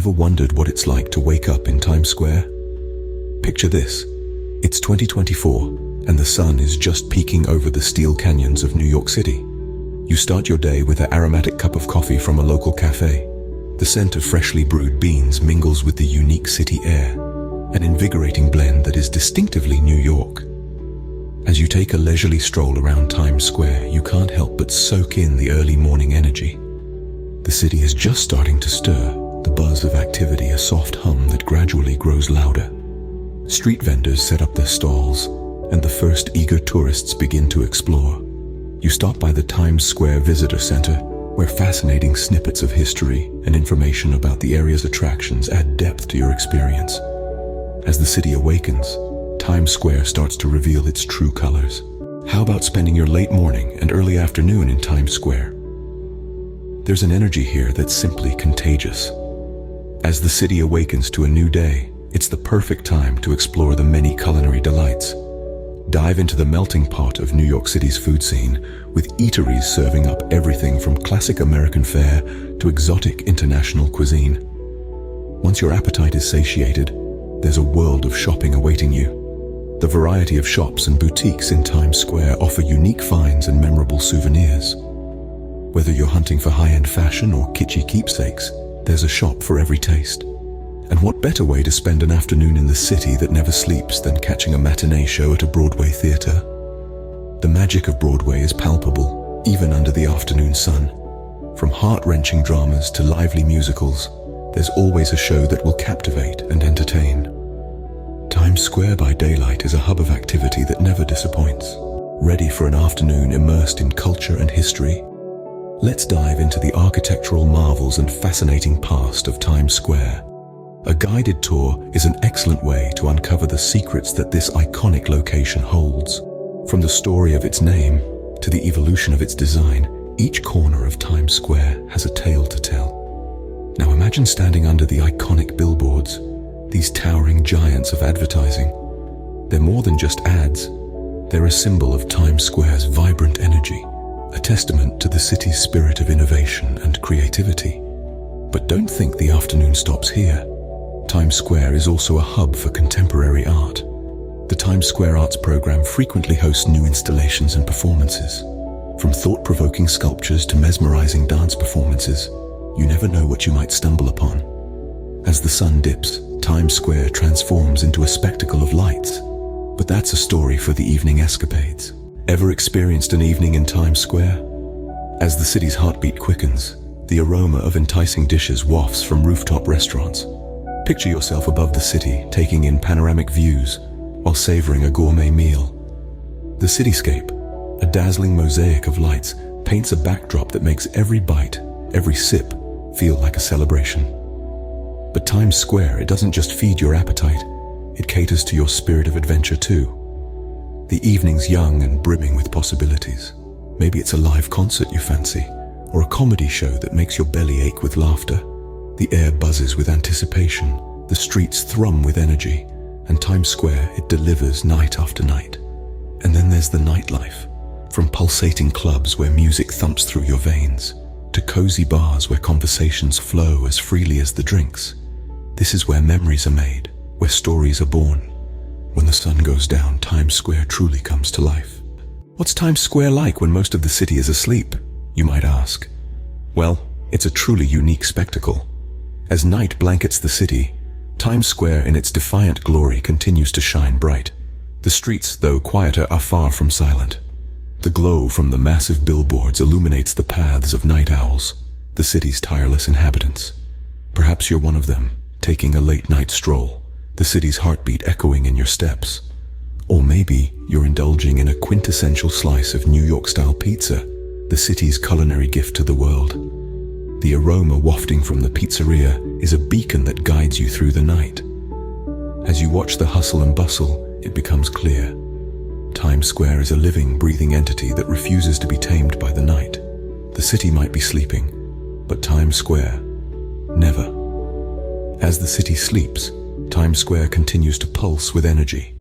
Ever wondered what it's like to wake up in Times Square? Picture this. It's 2024, and the sun is just peeking over the steel canyons of New York City. You start your day with an aromatic cup of coffee from a local cafe. The scent of freshly brewed beans mingles with the unique city air, an invigorating blend that is distinctively New York. As you take a leisurely stroll around Times Square, you can't help but soak in the early morning energy. The city is just starting to stir, the buzz of activity a soft hum that gradually grows louder. Street vendors set up their stalls, and the first eager tourists begin to explore. You stop by the Times Square Visitor Center, where fascinating snippets of history and information about the area's attractions add depth to your experience. As the city awakens, Times Square starts to reveal its true colors. How about spending your late morning and early afternoon in Times Square? There's an energy here that's simply contagious. As the city awakens to a new day, it's the perfect time to explore the many culinary delights. Dive into the melting pot of New York City's food scene, with eateries serving up everything from classic American fare to exotic international cuisine. Once your appetite is satiated, there's a world of shopping awaiting you. The variety of shops and boutiques in Times Square offer unique finds and memorable souvenirs. Whether you're hunting for high-end fashion or kitschy keepsakes, there's a shop for every taste. And what better way to spend an afternoon in the city that never sleeps than catching a matinee show at a Broadway theater? The magic of Broadway is palpable, even under the afternoon sun. From heart-wrenching dramas to lively musicals, there's always a show that will captivate and entertain. Times Square by daylight is a hub of activity that never disappoints. Ready for an afternoon immersed in culture and history? Let's dive into the architectural marvels and fascinating past of Times Square. A guided tour is an excellent way to uncover the secrets that this iconic location holds. From the story of its name to the evolution of its design, each corner of Times Square has a tale to tell. Now imagine standing under the iconic billboards, these towering giants of advertising. They're more than just ads. They're a symbol of Times Square's vibrant energy, a testament to the city's spirit of innovation and creativity. But don't think the afternoon stops here. Times Square is also a hub for contemporary art. The Times Square Arts program frequently hosts new installations and performances. From thought-provoking sculptures to mesmerizing dance performances, you never know what you might stumble upon. As the sun dips, Times Square transforms into a spectacle of lights. But that's a story for the evening escapades. Ever experienced an evening in Times Square? As the city's heartbeat quickens, the aroma of enticing dishes wafts from rooftop restaurants. Picture yourself above the city, taking in panoramic views while savoring a gourmet meal. The cityscape, a dazzling mosaic of lights, paints a backdrop that makes every bite, every sip, feel like a celebration. But Times Square, it doesn't just feed your appetite, it caters to your spirit of adventure too. The evening's young and brimming with possibilities. Maybe it's a live concert you fancy, or a comedy show that makes your belly ache with laughter. The air buzzes with anticipation, the streets thrum with energy, and Times Square, it delivers night after night. And then there's the nightlife, from pulsating clubs where music thumps through your veins, to cozy bars where conversations flow as freely as the drinks. This is where memories are made, where stories are born. When the sun goes down, Times Square truly comes to life. What's Times Square like when most of the city is asleep, you might ask? Well, it's a truly unique spectacle. As night blankets the city, Times Square in its defiant glory continues to shine bright. The streets, though quieter, are far from silent. The glow from the massive billboards illuminates the paths of night owls, the city's tireless inhabitants. Perhaps you're one of them, taking a late-night stroll, the city's heartbeat echoing in your steps. Or maybe you're indulging in a quintessential slice of New York-style pizza, the city's culinary gift to the world. The aroma wafting from the pizzeria is a beacon that guides you through the night. As you watch the hustle and bustle, it becomes clear. Times Square is a living, breathing entity that refuses to be tamed by the night. The city might be sleeping, but Times Square, never. As the city sleeps, Times Square continues to pulse with energy.